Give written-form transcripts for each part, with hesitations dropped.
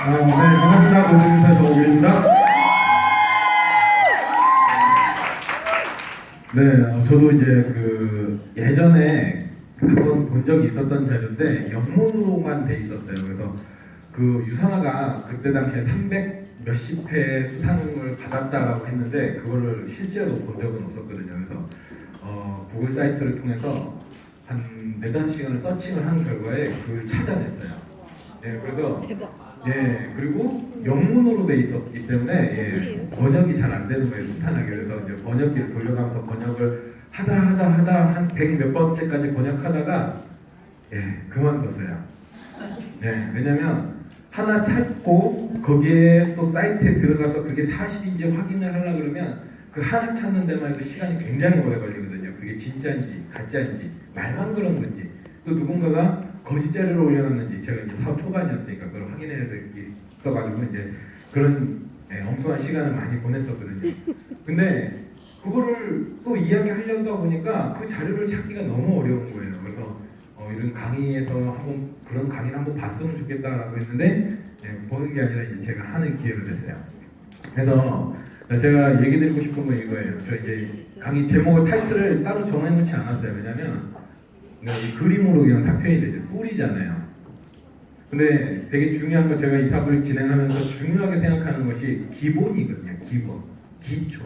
네, 반갑습니다. 노동인사 정우빈입니다. 네, 저도 이제 예전에 한번 본 적이 있었던 자료인데 영문으로만 돼 있었어요. 그래서 그 유선화가 그때 당시에 300 몇십 회 수상을 받았다라고 했는데 그거를 실제로 본 적은 없었거든요. 그래서 구글 사이트를 통해서 한 4~5시간을 서칭을 한 결과에 그걸 찾아냈어요. 예, 그래서 대박. 예, 그리고 영문으로 돼 있었기 때문에 예, 번역이 잘 안 되는 거예요, 순탄하게. 그래서 이제 번역기를 돌려가면서 번역을 하다 한 100 몇 번째까지 번역하다가 예, 그만뒀어요. 예, 왜냐면 하나 찾고 거기에 또 사이트에 들어가서 그게 사실인지 확인을 하려고 그러면 그 하나 찾는 데만 해도 시간이 굉장히 오래 걸리거든요. 그게 진짜인지 가짜인지 말만 그런 건지 또 누군가가 거짓 자료를 올려놨는지 제가 이제 사업 초반이었으니까 그걸 확인해야 될 게 있어가지고 이제 그런 엉뚱한 시간을 많이 보냈었거든요. 근데 그거를 또 이야기하려다 보니까 그 자료를 찾기가 너무 어려운 거예요. 그래서 이런 강의에서 한번 그런 강의를 한번 봤으면 좋겠다라고 했는데 보는 게 아니라 이제 제가 하는 기회가 됐어요. 그래서 제가 얘기 드리고 싶은 건 이거예요. 저 이제 강의 제목을 타이틀을 따로 정해놓지 않았어요. 왜냐면 이 그림으로 그냥 다 표현이 되죠. 뿌리잖아요. 근데 되게 중요한 건 제가 이 사업을 진행하면서 중요하게 생각하는 것이 기본이거든요. 기본, 기초.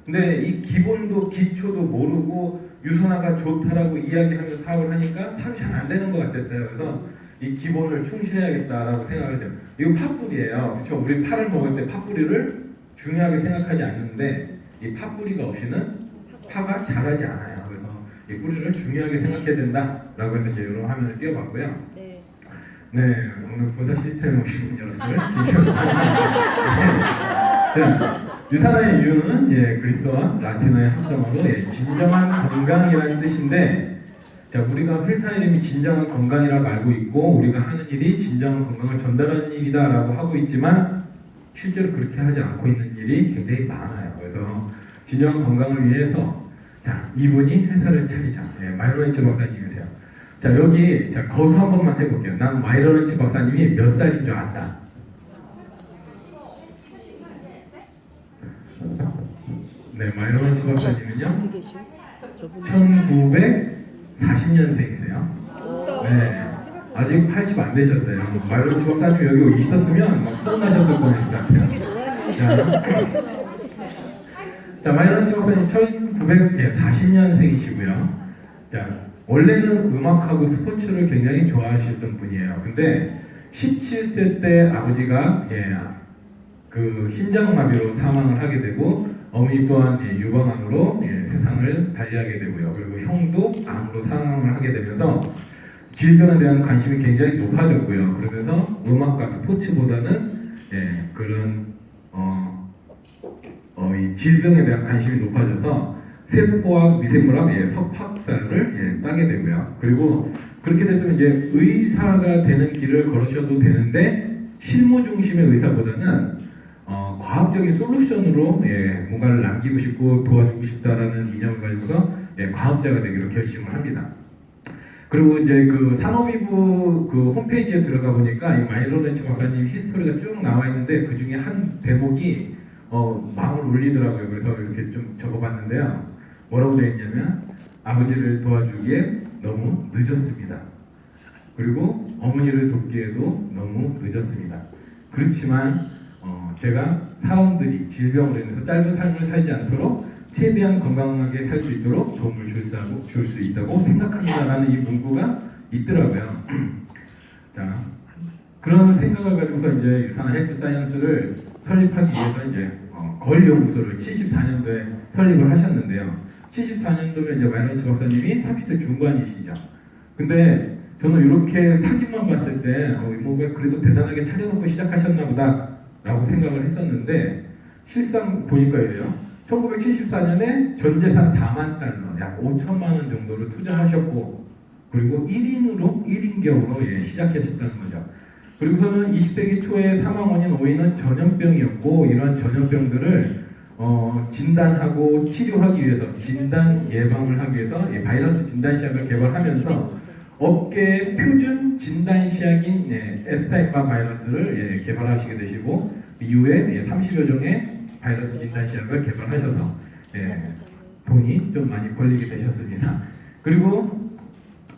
근데 이 기본도 기초도 모르고 유선화가 좋다라고 이야기하면서 사업을 하니까 사업이 잘 안 되는 것 같았어요. 그래서 이 기본을 충실해야겠다라고 생각을 해요. 이거 팥뿌리예요. 그렇죠? 우리 파를 먹을 때 팥뿌리를 중요하게 생각하지 않는데 이 팥뿌리가 없이는 파가 자라지 않아요. 그래서 이 뿌리를 중요하게 생각해야 된다라고 해서 이제 이런 화면을 띄워봤고요. 네. 네, 오늘 본사 시스템에 오신 여러분들 진심으로 환영합니다. 유산화의 이유는 그리스어와 라틴어의 합성어로 진정한 건강이라는 뜻인데, 자, 우리가 회사 이름이 진정한 건강이라고 알고 있고 우리가 하는 일이 진정한 건강을 전달하는 일이다라고 하고 있지만 실제로 그렇게 하지 않고 있는 일이 굉장히 많아요. 그래서 진정한 건강을 위해서 자, 이분이 회사를 차리자. 마이로렌츠 박사님이세요. 자, 여기 자 거수 한 번만 해볼게요. 난 마이로렌츠 박사님이 몇 살인 줄 안다. 네, 마이로렌츠 박사님은요 1940년생이세요. 네, 아직 80 안 되셨어요. 마이로렌츠 박사님 여기 있었으면 막 서운하셨을 뻔했을 것 같아요. 자, 마이로렌츠 박사님 1940년생이시고요. 자, 원래는 음악하고 스포츠를 굉장히 좋아하시던 분이에요. 근데 17세 때 아버지가 그 심장마비로 사망을 하게 되고 어머니 또한 유방암으로 세상을 달리하게 되고요. 그리고 형도 암으로 사망을 하게 되면서 질병에 대한 관심이 굉장히 높아졌고요. 그러면서 음악과 스포츠보다는 그런 이 질병에 대한 관심이 높아져서 세포학 미생물학 석박사를 따게 되고요. 그리고 그렇게 됐으면 이제 의사가 되는 길을 걸으셔도 되는데 실무 중심의 의사보다는 과학적인 솔루션으로 뭔가를 남기고 싶고 도와주고 싶다라는 이념을 가지고서 과학자가 되기로 결심을 합니다. 그리고 이제 그 산업이부 그 홈페이지에 들어가 보니까 이 마이로렌츠 박사님 히스토리가 쭉 나와 있는데 그 중에 한 대목이 마음을 울리더라고요. 그래서 이렇게 좀 적어봤는데요. 뭐라고 되어 있냐면 아버지를 도와주기에 너무 늦었습니다. 그리고 어머니를 돕기에도 너무 늦었습니다. 그렇지만 제가 사람들이 질병으로 인해서 짧은 삶을 살지 않도록 최대한 건강하게 살 수 있도록 도움을 줄 수 있다고 생각합니다라는 이 문구가 있더라고요. 자, 그런 생각을 가지고서 이제 유산화 헬스 사이언스를 설립하기 위해서 이제 걸 연구소를 74년도에 설립을 하셨는데요. 74년도면 이제 마이로렌츠 박사님이 30대 중반이시죠. 근데 저는 이렇게 사진만 봤을 때 이모가 그래도 대단하게 차려놓고 시작하셨나 보다 라고 생각을 했었는데 실상 보니까 이래요. 1974년에 전 재산 4만 달러, 약 5천만 원 정도를 투자하셨고 그리고 1인 격으로 시작하셨다는 거죠. 그리고서는 20세기 초에 사망 원인 5위는 전염병이었고 이러한 전염병들을 진단하고 치료하기 위해서 진단 예방을 하기 위해서 바이러스 진단시약을 개발하면서 업계의 표준 진단시약인 앱스타인바 바이러스를 개발하시게 되시고 이후에 30여 종의 바이러스 진단시약을 개발하셔서 돈이 좀 많이 벌리게 되셨습니다. 그리고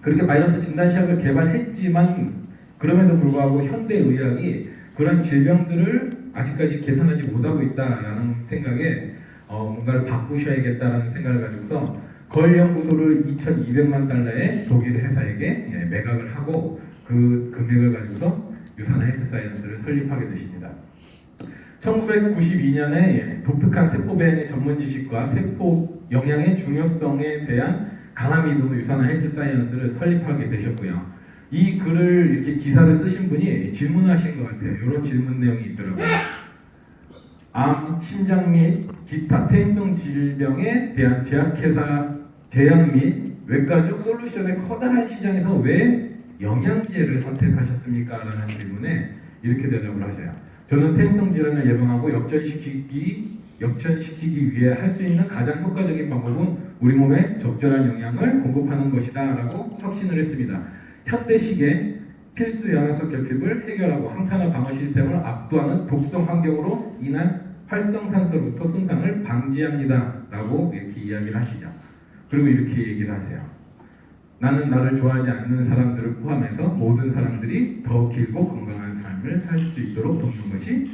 그렇게 바이러스 진단시약을 개발했지만 그럼에도 불구하고 현대의학이 그런 질병들을 아직까지 개선하지 못하고 있다라는 생각에 뭔가를 바꾸셔야겠다라는 생각을 가지고서 걸 연구소를 2,200만 달러의 독일 회사에게 매각을 하고 그 금액을 가지고서 유산화 헬스 사이언스를 설립하게 되십니다. 1992년에 독특한 세포배양의 전문 지식과 세포 영양의 중요성에 대한 강한 믿음으로 유산화 헬스 사이언스를 설립하게 되셨고요. 이 글을 이렇게 기사를 쓰신 분이 질문하신 것 같아요. 이런 질문 내용이 있더라고요. 암, 심장 및 기타 퇴행성 질병에 대한 제약 및 외과적 솔루션의 커다란 시장에서 왜 영양제를 선택하셨습니까? 라는 질문에 이렇게 대답을 하세요. 저는 퇴행성 질환을 예방하고 역전시키기 위해 할 수 있는 가장 효과적인 방법은 우리 몸에 적절한 영양을 공급하는 것이다 라고 확신을 했습니다. 현대식의 필수 영양소 결핍을 해결하고 항산화 방어 시스템을 압도하는 독성 환경으로 인한 활성산소로부터 손상을 방지합니다 라고 이렇게 이야기를 하시죠. 그리고 이렇게 얘기를 하세요. 나는 나를 좋아하지 않는 사람들을 포함해서 모든 사람들이 더 길고 건강한 삶을 살 수 있도록 돕는 것이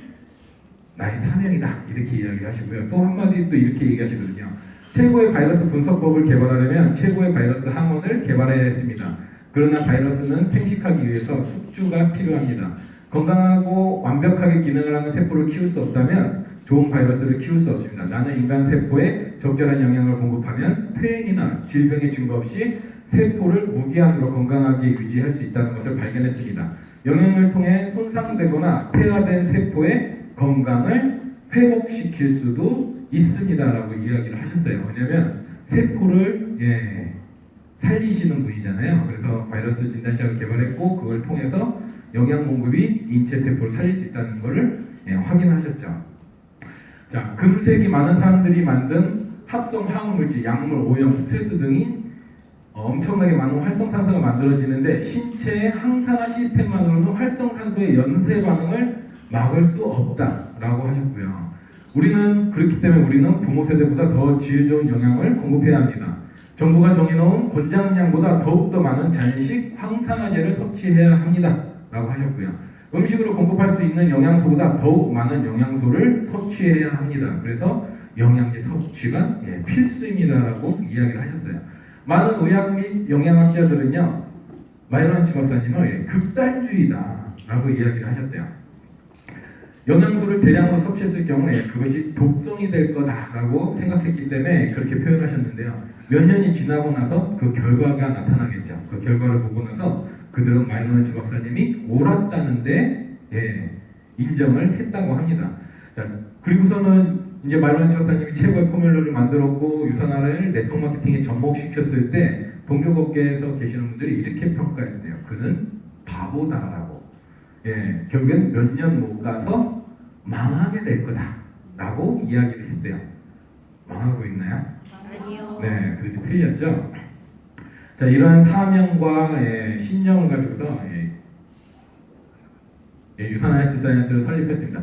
나의 사명이다. 이렇게 이야기를 하시고요. 또 한마디 또 이렇게 얘기하시거든요. 최고의 바이러스 분석법을 개발하려면 최고의 바이러스 항원을 개발해야 했습니다. 그러나 바이러스는 생식하기 위해서 숙주가 필요합니다. 건강하고 완벽하게 기능을 하는 세포를 키울 수 없다면 좋은 바이러스를 키울 수 없습니다. 나는 인간 세포에 적절한 영양을 공급하면 퇴행이나 질병의 증거 없이 세포를 무기한으로 건강하게 유지할 수 있다는 것을 발견했습니다. 영양을 통해 손상되거나 폐화된 세포의 건강을 회복시킬 수도 있습니다라고 이야기를 하셨어요. 왜냐하면 세포를 살리시는 분이잖아요. 그래서 바이러스 진단시약을 개발했고 그걸 통해서 영양 공급이 인체 세포를 살릴 수 있다는 것을 확인하셨죠. 자, 금색이 많은 사람들이 만든 합성 화학물질, 약물, 오염, 스트레스 등이 엄청나게 많은 활성산소가 만들어지는데 신체의 항산화 시스템만으로는 활성산소의 연쇄 반응을 막을 수 없다라고 하셨고요. 우리는 그렇기 때문에 우리는 부모 세대보다 더 질 좋은 영양을 공급해야 합니다. 정부가 정해놓은 권장량보다 더욱더 많은 자연식 항산화제를 섭취해야 합니다 라고 하셨고요. 음식으로 공급할 수 있는 영양소보다 더욱 많은 영양소를 섭취해야 합니다. 그래서 영양제 섭취가 필수입니다라고 이야기를 하셨어요. 많은 의학 및 영양학자들은요, 마이런치 박사님은 극단주의다라고 이야기를 하셨대요. 영양소를 대량으로 섭취했을 경우에 그것이 독성이 될 거다라고 생각했기 때문에 그렇게 표현하셨는데요. 몇 년이 지나고 나서 그 결과가 나타나겠죠. 그 결과를 보고 나서 그들은 마이런치 박사님이 옳았다는데 인정을 했다고 합니다. 자, 그리고서는 이제 마이런치 박사님이 최고의 포뮬러를 만들었고 유산화를 네트워크 마케팅에 접목시켰을 때 동료업계에서 계시는 분들이 이렇게 평가했대요. 그는 바보다라고. 결국엔 몇 년 못 가서 망하게 될 거다라고 이야기를 했대요. 망하고 있나요? 아니요. 네, 그게 틀렸죠. 자, 이러한 사명과 신념을 가지고서 유산화 헬스 사이언스를 설립했습니다.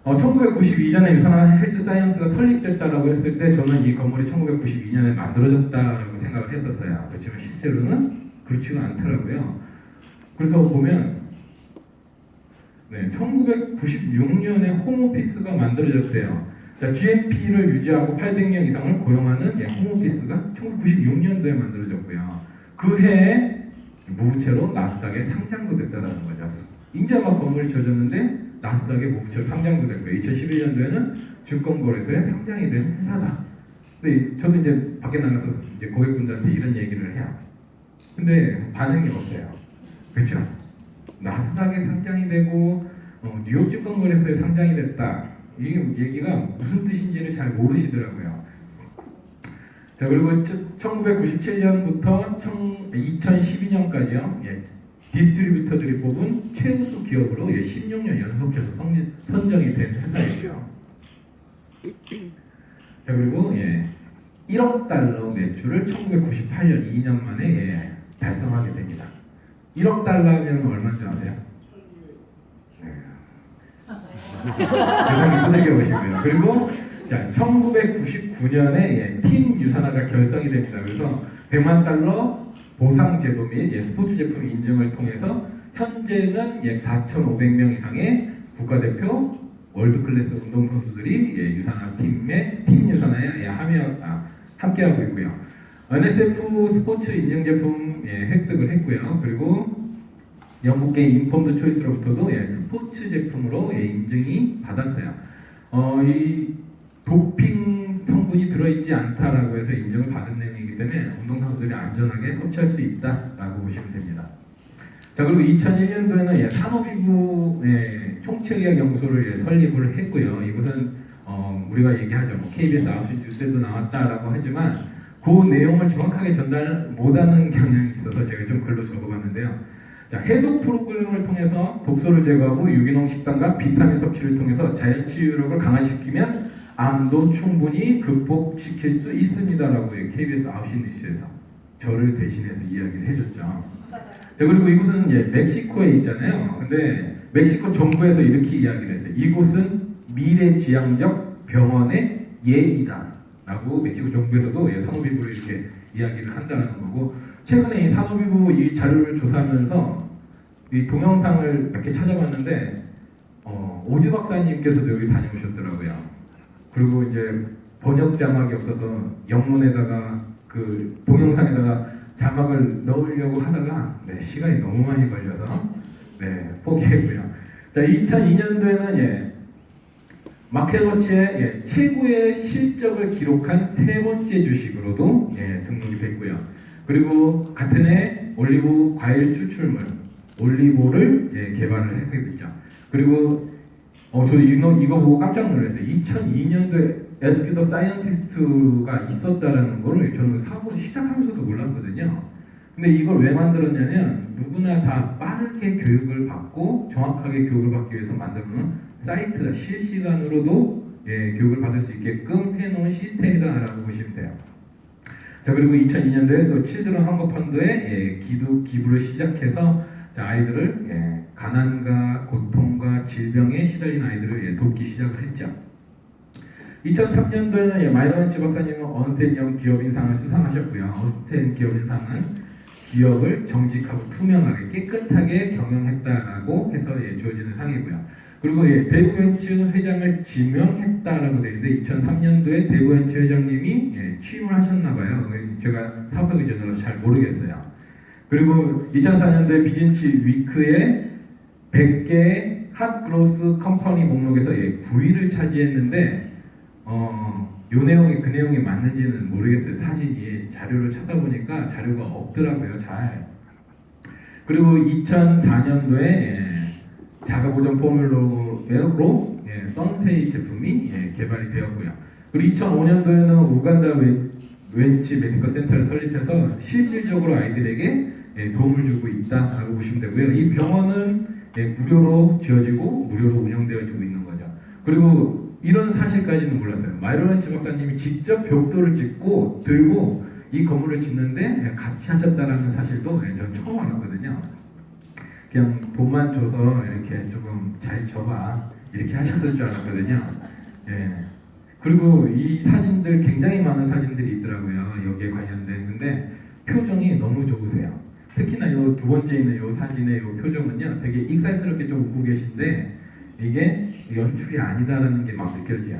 1992년에 유산화 헬스 사이언스가 설립됐다라고 했을 때 저는 이 건물이 1992년에 만들어졌다라고 생각을 했었어요. 그렇지만 실제로는 그렇지가 않더라고요. 그래서 보면 1996년에 홈오피스가 만들어졌대요. 자, GMP를 유지하고 800명 이상을 고용하는 홈오피스가 1996년도에 만들어졌고요. 그 해에 무부채로 나스닥에 상장도 됐다는 거죠. 이제 막 건물이 지어졌는데 나스닥에 무부채로 상장도 됐고요. 2011년도에는 증권거래소에 상장이 된 회사다. 근데 저도 이제 밖에 나가서 이제 고객분들한테 이런 얘기를 해요. 근데 반응이 없어요. 그렇죠? 나스닥에 상장이 되고 뉴욕 증권거래소에 상장이 됐다. 이 얘기가 무슨 뜻인지를 잘 모르시더라고요. 자, 그리고 1997년부터 2012년까지요. 디스트리뷰터들이 뽑은 최우수 기업으로 16년 연속해서 선정이 된 회사이고요. 자, 그리고 1억 달러 매출을 1998년 2년 만에 달성하게 됩니다. 1억 달러면 얼마인 줄 아세요? 네. 계산기 두들겨 보시고요. 그리고 자, 1999년에 팀 유산화가 결성이 됩니다. 그래서 100만 달러 보상 제도 및 스포츠 제품 인증을 통해서 현재는 4,500명 이상의 국가대표 월드클래스 운동선수들이 유산화 팀의 팀 유산화에 함께하고 있고요. NSF 스포츠 인증 제품 획득을 했고요. 그리고 영국계 인폼드 초이스로부터도 스포츠 제품으로 인증이 받았어요. 이 도핑 성분이 들어있지 않다라고 해서 인증을 받은 내용이기 때문에 운동선수들이 안전하게 섭취할 수 있다라고 보시면 됩니다. 자, 그리고 2001년도에는 산업이부 총체의학연구소를 설립을 했고요. 이곳은 우리가 얘기하죠. KBS 9시 뉴스에도 나왔다라고 하지만 그 내용을 정확하게 전달 못하는 경향이 있어서 제가 좀 글로 적어봤는데요. 자, 해독 프로그램을 통해서 독소를 제거하고 유기농 식단과 비타민 섭취를 통해서 자연 치유력을 강화시키면 암도 충분히 극복시킬 수 있습니다라고 KBS 9시 뉴스에서 저를 대신해서 이야기를 해줬죠. 자, 그리고 이곳은 멕시코에 있잖아요. 근데 멕시코 정부에서 이렇게 이야기를 했어요. 이곳은 미래지향적 병원의 예이다 라고 멕시코 정부에서도 산업이부를 이렇게 이야기를 한다는 거고, 최근에 이 산업이부 이 자료를 조사하면서 이 동영상을 몇 개 찾아봤는데 오즈 박사님께서도 여기 다녀오셨더라고요. 그리고 이제 번역 자막이 없어서 영문에다가 그 동영상에다가 자막을 넣으려고 하다가 시간이 너무 많이 걸려서 포기했고요. 자, 2002년도에는 마켓워치의 최고의 실적을 기록한 세 번째 주식으로도 등록이 됐고요. 그리고 같은 해 올리브 과일 추출물 올리보를 개발을 하게 됐죠. 그리고 저도 이거 보고 깜짝 놀랐어요. 2002년도에 에스키 더 사이언티스트가 있었다라는 걸 저는 사고 시작하면서도 몰랐거든요. 근데 이걸 왜 만들었냐면 누구나 다 빠르게 교육을 받고 정확하게 교육을 받기 위해서 만들어놓은 사이트다. 실시간으로도 교육을 받을 수 있게끔 해놓은 시스템이다라고 보시면 돼요. 자, 그리고 2002년도에 또 칠드런 헝거 펀드에 기부를 시작해서 아이들을 가난과 고통과 질병에 시달린 아이들을 돕기 시작을 했죠. 2003년도에는 마이런치 박사님은 언스텐 기업인상을 수상하셨고요. 언스텐 기업인상은 기업을 정직하고 투명하게 깨끗하게 경영했다라고 해서 주어지는 상이고요. 그리고 대부벤츠 회장을 지명했다라고 되어 있는데 2003년도에 대부벤츠 회장님이 취임을 하셨나봐요. 제가 사업하기 전이라서 잘 모르겠어요. 그리고 2004년도에 비즈니스 위크의 100개의 핫 그로스 컴퍼니 목록에서 9위를 차지했는데 요 내용이 그 내용이 맞는지는 모르겠어요. 사진이 자료를 찾아보니까 자료가 없더라고요. 잘. 그리고 2004년도에 자가보정 포뮬러로 선세이 제품이 개발이 되었고요. 그리고 2005년도에는 우간다 웬치 메디컬 센터를 설립해서 실질적으로 아이들에게 도움을 주고 있다라고 보시면 되고요. 이 병원은 무료로 지어지고 무료로 운영되어지고 있는 거죠. 그리고 이런 사실까지는 몰랐어요. 마이런치 박사님이 직접 벽돌을 찍고 들고 이 건물을 짓는데 같이 하셨다라는 사실도 저는 처음 알았거든요. 그냥 돈만 줘서 이렇게 조금 잘 줘봐 이렇게 하셨을 줄 알았거든요. 그리고 이 사진들 굉장히 많은 사진들이 있더라고요. 여기에 관련된. 근데 표정이 너무 좋으세요. 특히나 요 두 번째 있는 요 사진의 요 표정은요, 되게 익살스럽게 좀 웃고 계신데 이게 연출이 아니다라는 게 막 느껴져요.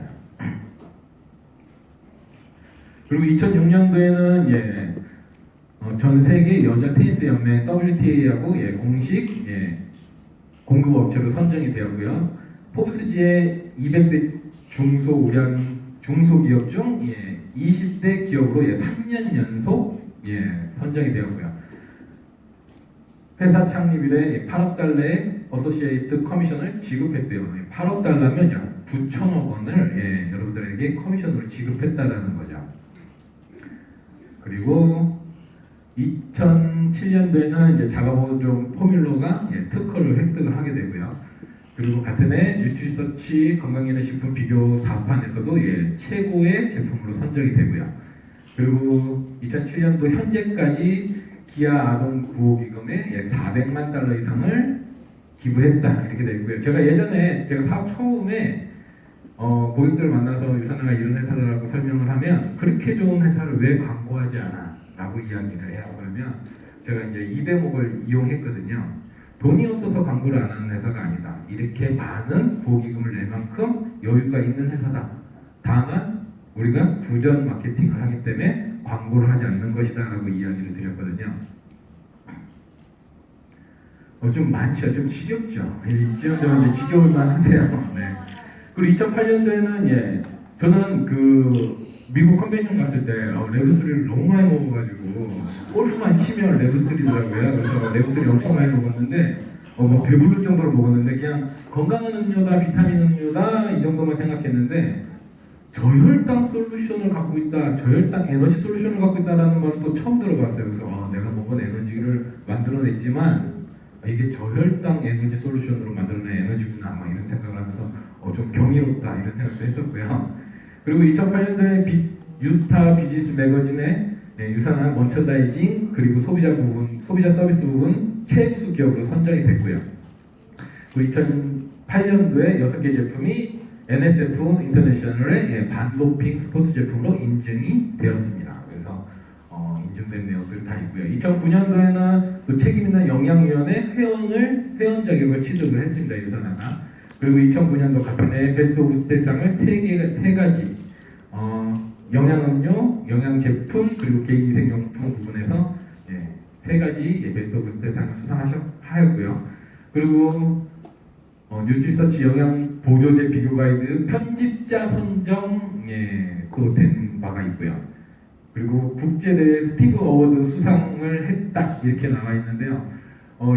그리고 2006년도에는 전 세계 여자 테니스 연맹 WTA하고 공식 공급업체로 선정이 되었고요. 포브스지의 200대 중소기업 중 20대 기업으로 3년 연속 선정이 되었고요. 회사 창립 이래 8억 달러의 어소시에이트 커미션을 지급했대요. 8억 달러면 약 9천억 원을 여러분들에게 커미션으로 지급했다라는 거죠. 그리고 2007년도에는 이제 자가보정 포뮬러가 특허를 획득을 하게 되고요. 그리고 같은 해 뉴트리서치 건강기능식품 비교 사판에서도 최고의 제품으로 선정이 되고요. 그리고 2007년도 현재까지 기아 아동 구호기금에 약 400만 달러 이상을 기부했다 이렇게 되어 있고요. 제가 예전에 제가 사업 처음에 고객들을 만나서 유산화가 이런 회사라고 설명을 하면 그렇게 좋은 회사를 왜 광고하지 않아? 라고 이야기를 해요. 그러면 제가 이제 이 대목을 이용했거든요. 돈이 없어서 광고를 안 하는 회사가 아니다. 이렇게 많은 보기금을 낼 만큼 여유가 있는 회사다. 다만 우리가 구전 마케팅을 하기 때문에 광고를 하지 않는 것이다 라고 이야기를 드렸거든요. 좀 많죠. 좀 지겹죠. 이쯤 되면 이제 지겨울만 하세요. 네. 그리고 2008년도에는 저는 그 미국 컨벤션 갔을 때 레브3를 너무 많이 먹어가지고 골프만 치면 레브3더라고요. 그래서 레브3 엄청 많이 먹었는데 뭐 배부를 정도로 먹었는데 그냥 건강한 음료다, 비타민 음료다 이 정도만 생각했는데 저혈당 솔루션을 갖고 있다, 저혈당 에너지 솔루션을 갖고 있다라는 말을 또 처음 들어봤어요. 그래서 내가 먹은 에너지를 만들어냈지만 이게 저혈당 에너지 솔루션으로 만들어낸 에너지구나 막 이런 생각을 하면서 좀 경이롭다 이런 생각도 했었고요. 그리고 2008년도에 유타 비즈니스 매거진의 유산한 머천다이징 그리고 소비자 서비스 부분 최우수 기업으로 선정이 됐고요. 그리고 2008년도에 6개 제품이 NSF 인터내셔널의 반도핑 스포츠 제품으로 인증이 되었습니다. 그래서 인증된 내용들이 다 있고요. 2009년도에는 또 책임있는 영양위원회 회원 자격을 취득을 했습니다. 유산화가. 그리고 2009년도 같은 해 베스트 오브 스탯상을 세 가지 영양음료, 영양제품 그리고 개인위생용품 부분에서 세 가지 베스트 오브 스탯상을 수상하였고요. 그리고 뉴트리서치 영양 보조제 비교 가이드 편집자 선정 또 된 바가 있고요. 그리고 국제대회 스티브 어워드 수상을 했다 이렇게 나와 있는데요.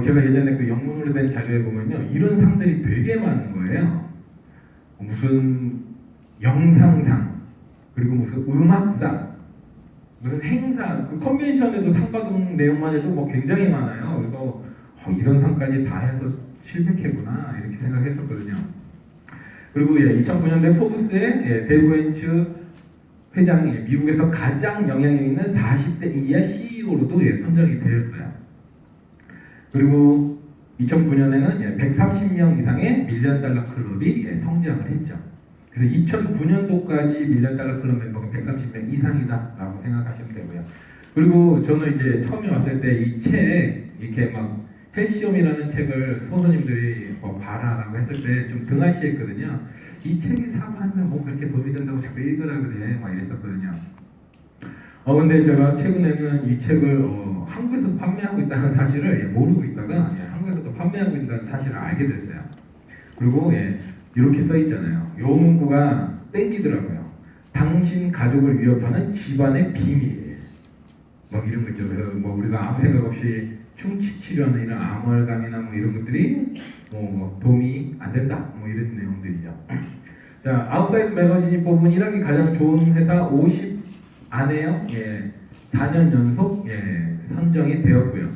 제가 예전에 그 영문으로 된 자료에 보면요, 이런 상들이 되게 많은 거예요. 무슨 영상상, 그리고 무슨 음악상, 무슨 행사, 그 컨벤션에도 상 받은 내용만 해도 뭐 굉장히 많아요. 그래서 이런 상까지 다 해서 700회구나 이렇게 생각했었거든요. 그리고 2009년도에 포브스의 데브 벤츠 회장이 미국에서 가장 영향력 있는 40대 이하 CEO로도 선정이 되었어요. 그리고 2009년에는 130명 이상의 밀리언 달러 클럽이 성장을 했죠. 그래서 2009년도까지 밀리언 달러 클럽 멤버가 130명 이상이다라고 생각하시면 되고요. 그리고 저는 이제 처음에 왔을 때 이 책 이렇게 막 헬시엄이라는 책을 선생님들이 봐라라고 했을 때 좀 등한시했거든요. 이 책이 사업하면 뭐 그렇게 도움이 된다고 자꾸 읽으라 그래 막 이랬었거든요. 근데 제가 최근에는 이 책을 한국에서 판매하고 있다는 사실을 모르고 있다가 한국에서도 판매하고 있다는 사실을 알게 됐어요. 그리고 이렇게 써 있잖아요. 요 문구가 땡기더라고요. 당신 가족을 위협하는 집안의 비밀. 막 이런 거 있죠. 그래서 뭐 우리가 아무 생각 없이 충치 치료하는 이런 암월감이나 뭐 이런 것들이 뭐 도움이 안 된다. 뭐 이런 내용들이죠. 자, 아웃사이드 매거진이 뽑은 일하기 가장 좋은 회사 50 안에요. 4년 연속 선정이 되었고요.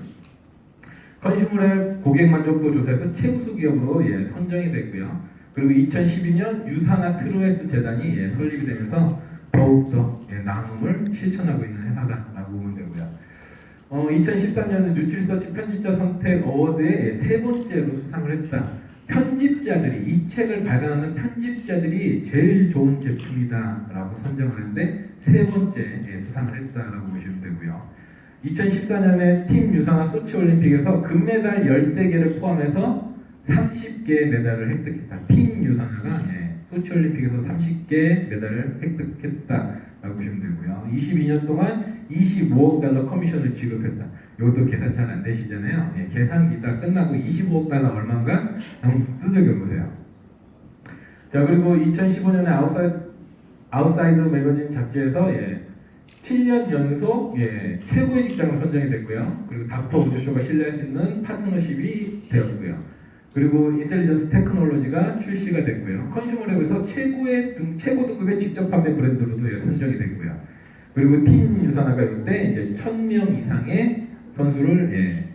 컨슈머의 고객 만족도 조사에서 최우수 기업으로 선정이 됐고요. 그리고 2012년 유산화 트루에스 재단이 설립이 되면서 더욱더 나눔을 실천하고 있는 회사다라고 보면 되고요. 2013년에 뉴트리서치 편집자 선택 어워드에 세 번째로 수상을 했다. 편집자들이 이 책을 발간하는 편집자들이 제일 좋은 제품이다라고 선정을 했는데 세 번째 수상을 했다라고 보시면 되고요. 2014년에 팀 유산화 소치 올림픽에서 금메달 13개를 포함해서 30개의 메달을 획득했다. 팀 유산화가 소치 올림픽에서 30개 메달을 획득했다라고 보시면 되고요. 22년 동안 25억 달러 커미션을 지급했다. 이것도 계산 잘 안 되시잖아요. 계산기 딱 끝나고 25억 달러 얼마인가 한번 두들겨 보세요. 자, 그리고 2015년에 아웃사이드 매거진 잡지에서 7년 연속 최고의 직장으로 선정이 됐고요. 그리고 닥터 우주쇼가 신뢰할 수 있는 파트너십이 되었고요. 그리고 인텔리전스 테크놀로지가 출시가 됐고요. 컨슈머랩에서 최고 등급의 직접 판매 브랜드로도 선정이 됐고요. 그리고 팀 유산화가 이때 이제 1000명 이상의 선수를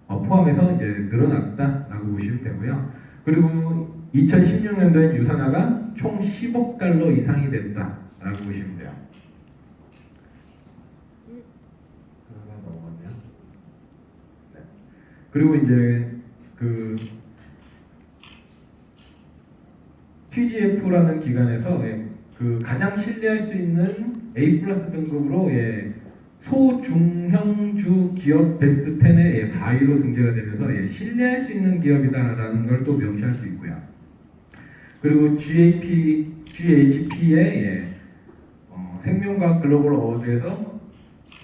포함해서 이제 늘어났다라고 보시면 되고요. 그리고 2016년도에 유산화가 총 10억 달러 이상이 됐다라고 보시면 돼요. 그리고 이제 그 TGF라는 기관에서 그 가장 신뢰할 수 있는 A+ 등급으로 소중형주 기업 베스트 10에 4위로 등재가 되면서 신뢰할 수 있는 기업이다라는 걸 또 명시할 수 있고요. 그리고 GHP의 생명과학 글로벌 어워드에서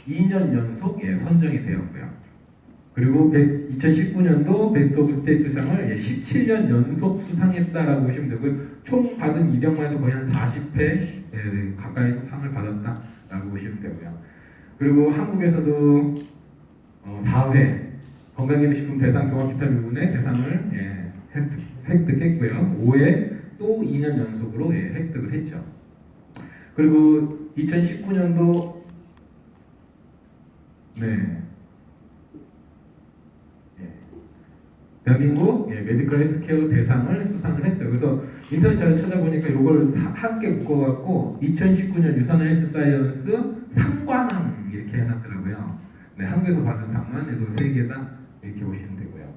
2년 연속 선정이 되었고요. 그리고 2019년도 베스트 오브 스테이트상을 17년 연속 수상했다라고 보시면 되고요. 총 받은 이력만 해도 거의 한 40회 가까이 상을 받았다라고 보시면 되고요. 그리고 한국에서도 4회 건강기능식품 대상 종합비타민분의 대상을 획득했고요. 5회 또 2년 연속으로 획득을 했죠. 그리고 2019년도 대한민국 메디컬 헬스케어 대상을 수상을 했어요. 그래서 인터넷 자료 찾아보니까 이걸 함께 묶어갖고 2019년 유산 헬스 사이언스 상관왕 이렇게 해놨더라고요. 네, 한국에서 받은 상만 해도 3개다 이렇게 보시면 되고요.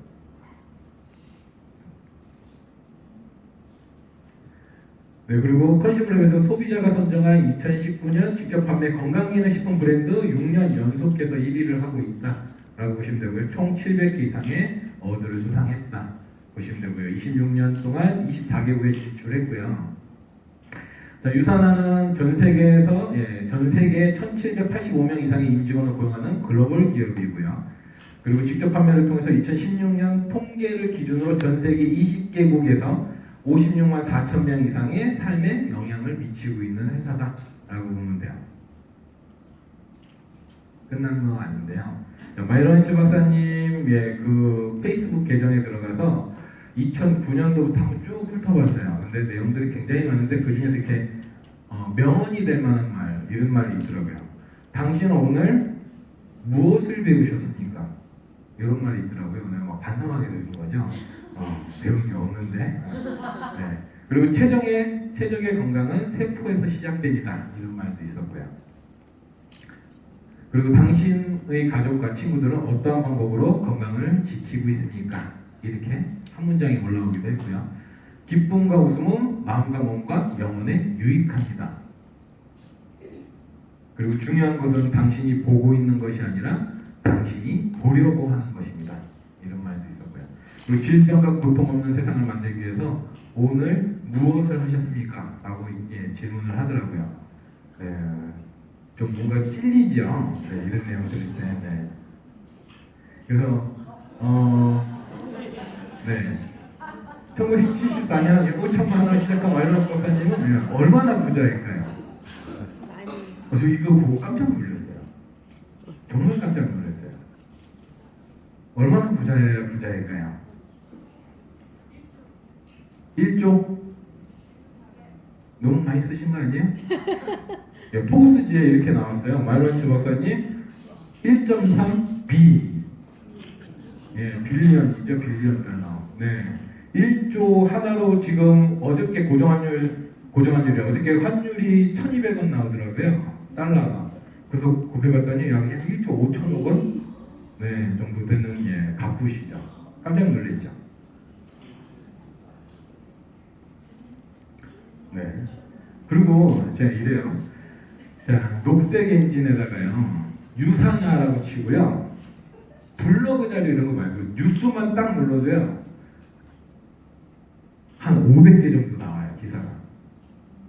네, 그리고 컨슈머랩에서 소비자가 선정한 2019년 직접 판매 건강기능식품 브랜드 6년 연속해서 1위를 하고 있다라고 보시면 되고요. 총 700개 이상의 어워드를 수상했다 보시면 되고요. 26년 동안 24개국에 진출했고요. 자, 유산하는 전 세계 1,785명 이상의 임직원을 고용하는 글로벌 기업이고요. 그리고 직접 판매를 통해서 2016년 통계를 기준으로 전 세계 20개국에서 56만 4천 명 이상의 삶에 영향을 미치고 있는 회사다라고 보면 돼요. 끝난 거 아닌데요. 마이런츠 박사님 그 페이스북 계정에 들어가서 2009년도부터 한번 쭉 훑어봤어요. 근데 내용들이 굉장히 많은데 그 중에서 이렇게 명언이 될 만한 말, 이런 말이 있더라고요. 당신은 오늘 무엇을 배우셨습니까? 이런 말이 있더라고요. 오늘 막 반성하게 되는 거죠. 배운 게 없는데. 네. 그리고 최적의 건강은 세포에서 시작됩니다. 이런 말도 있었고요. 그리고 당신의 가족과 친구들은 어떠한 방법으로 건강을 지키고 있습니까? 이렇게 한 문장이 올라오기도 했고요. 기쁨과 웃음은 마음과 몸과 영혼에 유익합니다. 그리고 중요한 것은 당신이 보고 있는 것이 아니라 당신이 보려고 하는 것입니다. 이런 말도 있었고요. 그리고 질병과 고통 없는 세상을 만들기 위해서 오늘 무엇을 하셨습니까? 라고 질문을 하더라고요. 네, 좀 뭔가 찔리죠? 네, 이런 내용들일 때. 네. 그래서 1974년 5천만 원을 시작한 와일러스 박사님은 얼마나 부자일까요? 저 이거 보고 깜짝 놀랐어요. 정말 깜짝 놀랐어요. 얼마나 부자여야 부자일까요? 1조? 너무 많이 쓰신 거 아니에요? 포브스지에 이렇게 나왔어요. 마이런츠 박사님 1.3B 빌리언이죠. 빌리언 달러. 네. 1조 하나로 지금 어저께 고정환율이 어저께 환율이 1,200원 나오더라고요. 달러가. 그래서 곱해봤더니 약 1조 5천억 원 정도 되는 갑부시죠. 깜짝 놀랐죠. 네. 그리고 제가 이래요. 자, 녹색 엔진에다가요 유산화라고 치고요. 블로그 자료 이런 거 말고 뉴스만 딱 눌러도요 한 500개 정도 나와요. 기사가.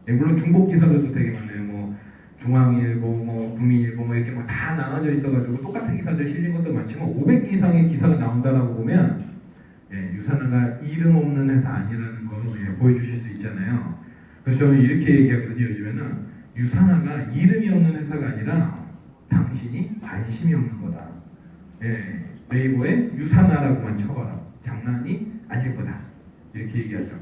물론 중복 기사들도 되게 많아요. 뭐 중앙일보, 뭐 국민일보 뭐 이렇게 다 나눠져 있어가지고 똑같은 기사들 실린 것도 많지만 500개 이상의 기사가 나온다라고 보면 유산화가 이름 없는 회사 아니라는 거 보여주실 수 있잖아요. 그래서 저는 이렇게 얘기하거든요. 요즘에는 유산화가 이름이 없는 회사가 아니라 당신이 관심이 없는 거다. 네이버에 유산화라고만 쳐봐라. 장난이 아닐 거다. 이렇게 얘기하죠.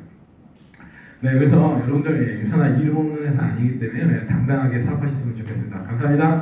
네, 그래서 여러분들 유산화 이름 없는 회사 아니기 때문에 당당하게 사업하셨으면 좋겠습니다. 감사합니다.